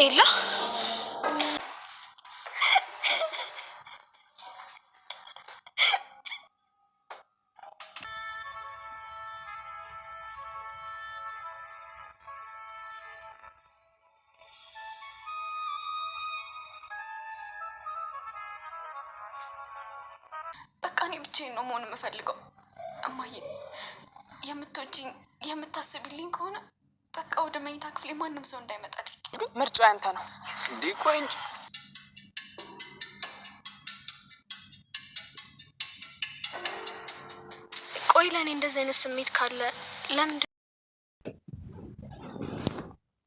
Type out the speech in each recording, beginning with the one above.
ኤላ በቃ እኔ ብቻዬን ነው መሆን የምፈልገው። እማዬ የምትወጂኝ የምታስቢልኝ ከሆነ በቃ ወደ መኝታ ክፍሌ ማንም ሰው እንዳይመጣ አድርጊ። ግን ምርጫው ያንተ ነው እንዴ? ቆይ እንጂ ቆይ ለእኔ እንደዚህ አይነት ስሜት ካለ ለምንድን?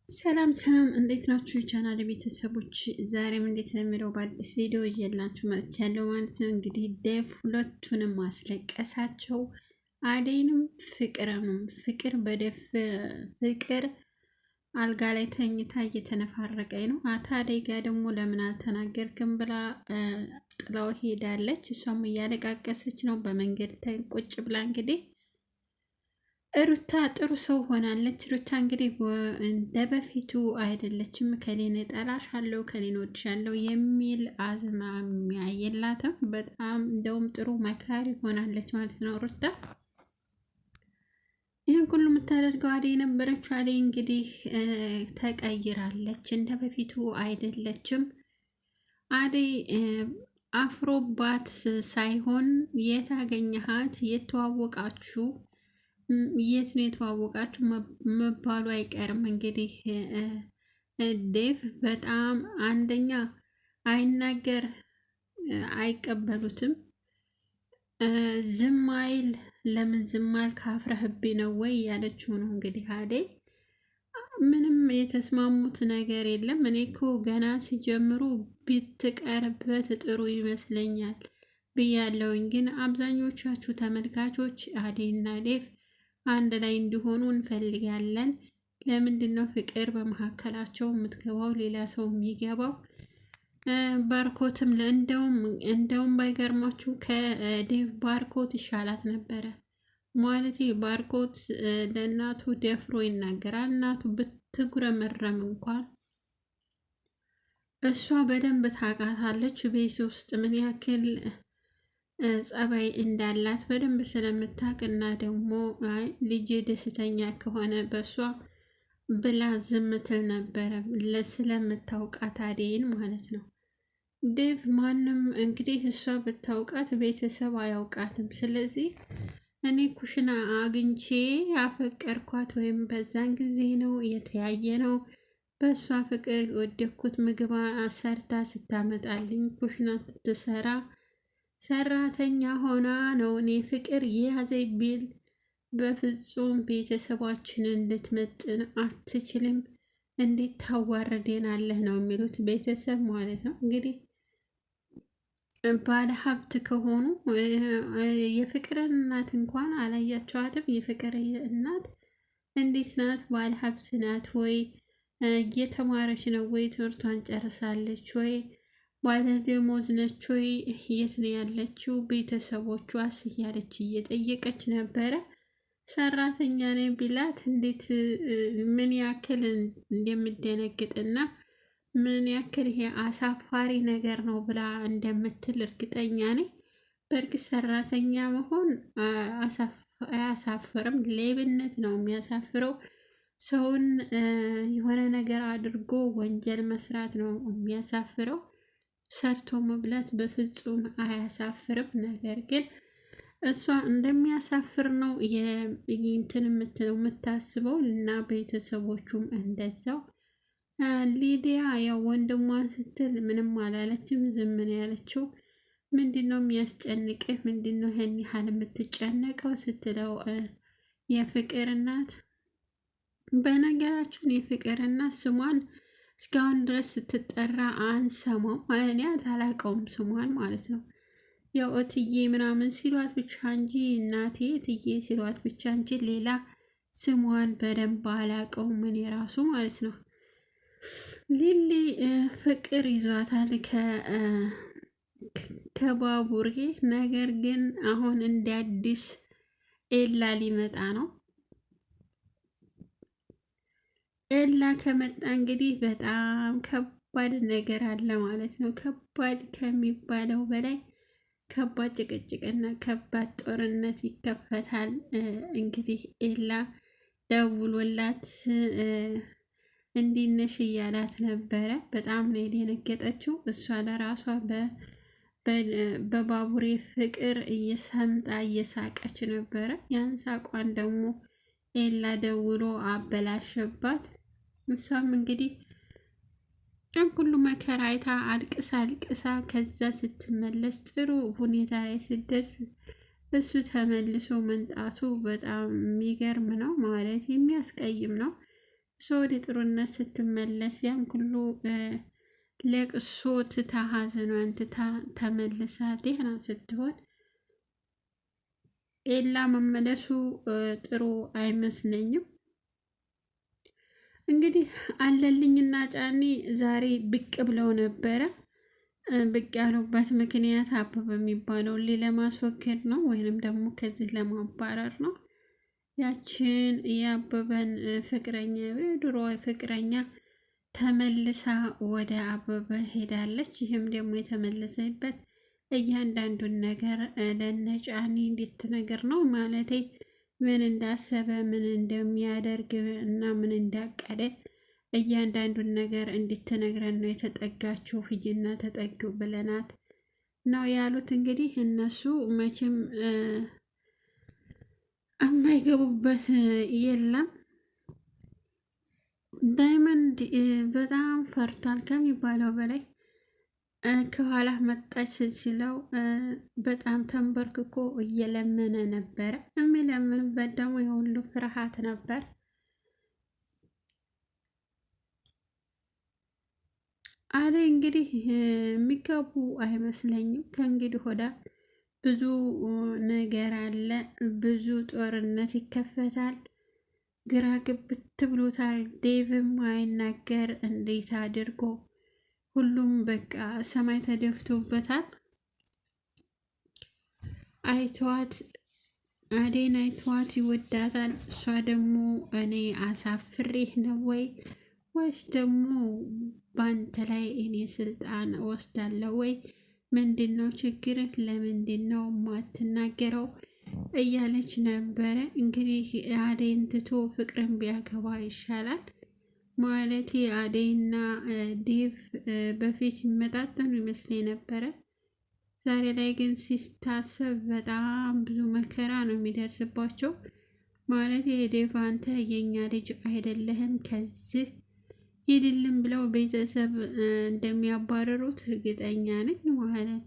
ሰላም ሰላም፣ እንዴት ናችሁ የቻናል ቤተሰቦች? ዛሬም እንዴት ለሚለው በአዲስ ቪዲዮ ይዤላችሁ መጥቻለሁ ማለት ነው። እንግዲህ ዴቭ ሁለቱንም ማስለቀሳቸው፣ አደይንም ፍቅርንም ፍቅር በደፍ ፍቅር አልጋ ላይ ተኝታ እየተነፋረቀኝ ነው። አደይ ጋር ደግሞ ለምን አልተናገርክም ብላ ጥላው ሄዳለች። እሷም እያለቃቀሰች ነው በመንገድ ቁጭ ብላ። እንግዲህ ሩታ ጥሩ ሰው ሆናለች። ሩታ እንግዲህ እንደ በፊቱ አይደለችም። ከሌን እጠላሻለሁ ከሌን እወድሻለሁ የሚል አዝማሚያ የላትም። በጣም እንደውም ጥሩ መካሪ ሆናለች ማለት ነው ሩታ። ይህን ሁሉ የምታደርገው አደይ ነበረች። አደይ እንግዲህ ተቀይራለች፣ እንደ በፊቱ አይደለችም። አደይ አፍሮባት ሳይሆን የት አገኘሃት፣ የተዋወቃችሁ የት ነው የተዋወቃችሁ መባሉ አይቀርም። እንግዲህ ዴቭ በጣም አንደኛ አይናገር አይቀበሉትም፣ ዝም አይል። ለምን ዝም አልክ አፍረህብኝ ነው ወይ ያለችው ነው። እንግዲህ አደይ ምንም የተስማሙት ነገር የለም። እኔ እኮ ገና ሲጀምሩ ብትቀርበት ጥሩ ይመስለኛል ብያለውኝ፣ ግን አብዛኞቻችሁ ተመልካቾች አደይና ዴቭ አንድ ላይ እንዲሆኑ እንፈልጋለን። ለምንድን ነው ፍቅር በመካከላቸው የምትገባው ሌላ ሰው የሚገባው? ባርኮትም እንደውም ባይገርማችሁ ከዴቭ ባርኮት ይሻላት ነበረ። ማለት ባርኮት ለእናቱ ደፍሮ ይናገራል። እናቱ ብትጉረመረም እንኳን እሷ በደንብ ታውቃታለች። ቤት ውስጥ ምን ያክል ጸባይ እንዳላት በደንብ ስለምታውቅና ደግሞ ልጄ ደስተኛ ከሆነ በእሷ ብላ ዝም ትል ነበረ፣ ስለምታውቃት አደይን ማለት ነው። ዴቭ ማንም እንግዲህ እሷ ብታውቃት ቤተሰብ አያውቃትም። ስለዚህ እኔ ኩሽና አግኝቼ ያፈቀርኳት ወይም በዛን ጊዜ ነው የተያየ ነው በእሷ ፍቅር ወደኩት። ምግብ አሰርታ ስታመጣልኝ ኩሽና ስትሰራ ሰራተኛ ሆና ነው እኔ ፍቅር የያዘኝ ቢል በፍጹም ቤተሰባችንን ልትመጥን አትችልም። እንዴት ታዋርደናለህ ነው የሚሉት ቤተሰብ ማለት ነው። እንግዲህ ባለ ሀብት ከሆኑ የፍቅር እናት እንኳን አላያቸዋትም። የፍቅር እናት እንዴት ናት? ባለ ሀብት ናት ወይ? እየተማረች ነው ወይ? ትምህርቷን ጨርሳለች ወይ? ባለ ደሞዝ ነች ወይ? የት ነው ያለችው? ቤተሰቦቿስ እያለች እየጠየቀች ነበረ። ሰራተኛ ነኝ ቢላት እንዴት ምን ያክል እንደምደነግጥና ምን ያክል ይሄ አሳፋሪ ነገር ነው ብላ እንደምትል እርግጠኛ ነኝ። በእርግጥ ሰራተኛ መሆን አያሳፍርም፣ ሌብነት ነው የሚያሳፍረው። ሰውን የሆነ ነገር አድርጎ ወንጀል መስራት ነው የሚያሳፍረው። ሰርቶ መብላት በፍጹም አያሳፍርም። ነገር ግን እሷ እንደሚያሳፍር ነው እንትን የምትለው የምታስበው እና ቤተሰቦቹም እንደዛው። ሊዲያ ያው ወንድሟን ስትል ምንም አላለችም፣ ዝም ነው ያለችው። ምንድን ነው የሚያስጨንቅህ? ምንድን ነው ይህን ያህል የምትጨነቀው ስትለው የፍቅር እናት፣ በነገራችን የፍቅር እናት ስሟን እስካሁን ድረስ ስትጠራ አንሰማም። እኔ አላውቀውም ስሟን ማለት ነው። ያው እትዬ ምናምን ሲሏት ብቻ እንጂ እናቴ እትዬ ሲሏት ብቻ እንጂ ሌላ ስሟን በደንብ አላውቀውም እኔ ራሱ ማለት ነው። ሊሊ ፍቅር ይዟታል ከባቡሬ። ነገር ግን አሁን እንደ አዲስ ኤላ ሊመጣ ነው። ኤላ ከመጣ እንግዲህ በጣም ከባድ ነገር አለ ማለት ነው። ከባድ ከሚባለው በላይ ከባድ ጭቅጭቅና ከባድ ጦርነት ይከፈታል። እንግዲህ ኤላ ደውሎላት እንዲነሽ እያላት ነበረ። በጣም ነው የደነገጠችው። እሷ ለራሷ በባቡሬ ፍቅር እየሰምጣ እየሳቀች ነበረ። ያን ሳቋን ደግሞ ኤላ ደውሎ አበላሸባት። እሷም እንግዲህ ሁሉ መከራ አይታ አልቅሳ አልቅሳ ከዛ ስትመለስ ጥሩ ሁኔታ ላይ ስትደርስ እሱ ተመልሶ መንጣቱ በጣም የሚገርም ነው፣ ማለት የሚያስቀይም ነው። እሷ ወደ ጥሩነት ስትመለስ ያን ሁሉ ለቅሶ ትታ ሀዘኗን ትታ ተመልሳ ደህና ስትሆን ኤላ መመለሱ ጥሩ አይመስለኝም። እንግዲህ አለልኝና ጫኔ ዛሬ ብቅ ብለው ነበረ። ብቅ ያሉበት ምክንያት አበበ የሚባለው ለማስወገድ ነው፣ ወይንም ደግሞ ከዚህ ለማባረር ነው። ያችን የአበበን ፍቅረኛ የድሮ ፍቅረኛ ተመልሳ ወደ አበበ ሄዳለች። ይህም ደግሞ የተመለሰበት እያንዳንዱን ነገር ለነጫኔ እንዴት ነገር ነው ማለቴ ምን እንዳሰበ ምን እንደሚያደርግ እና ምን እንዳቀደ እያንዳንዱን ነገር እንድትነግረን ነው የተጠጋችው። ሂጂና ተጠጊው ብለናት ነው ያሉት። እንግዲህ እነሱ መቼም የማይገቡበት የለም። ዳይመንድ በጣም ፈርቷል ከሚባለው በላይ። ከኋላ መጣች ሲለው በጣም ተንበርክኮ እየለመነ ነበረ። የሚለምንበት ደግሞ የሁሉ ፍርሃት ነበር። አደይ እንግዲህ የሚገቡ አይመስለኝም። ከእንግዲህ ሆዳ ብዙ ነገር አለ፣ ብዙ ጦርነት ይከፈታል። ግራ ግብት ብሎታል። ዴቭም አይናገር እንዴት አድርጎ ሁሉም በቃ ሰማይ ተደፍቶበታል። አይተዋት አደይን አይተዋት ይወዳታል። እሷ ደግሞ እኔ አሳፍሬህ ነው ወይስ ደግሞ ባንተ ላይ እኔ ስልጣን ወስዳለሁ ወይ? ምንድነው ችግርህ? ለምንድነው ማትናገረው? እያለች ነበረ። እንግዲህ አደይን ትቶ ፍቅርን ቢያገባ ይሻላል። ማለት አደይና ዴቭ በፊት ይመጣጠኑ ይመስለኝ ነበረ። ዛሬ ላይ ግን ሲታሰብ በጣም ብዙ መከራ ነው የሚደርስባቸው። ማለት ዴቭ አንተ የኛ ልጅ አይደለህም ከዚህ ሂድልን ብለው ቤተሰብ እንደሚያባረሩት እርግጠኛ ነኝ ማለት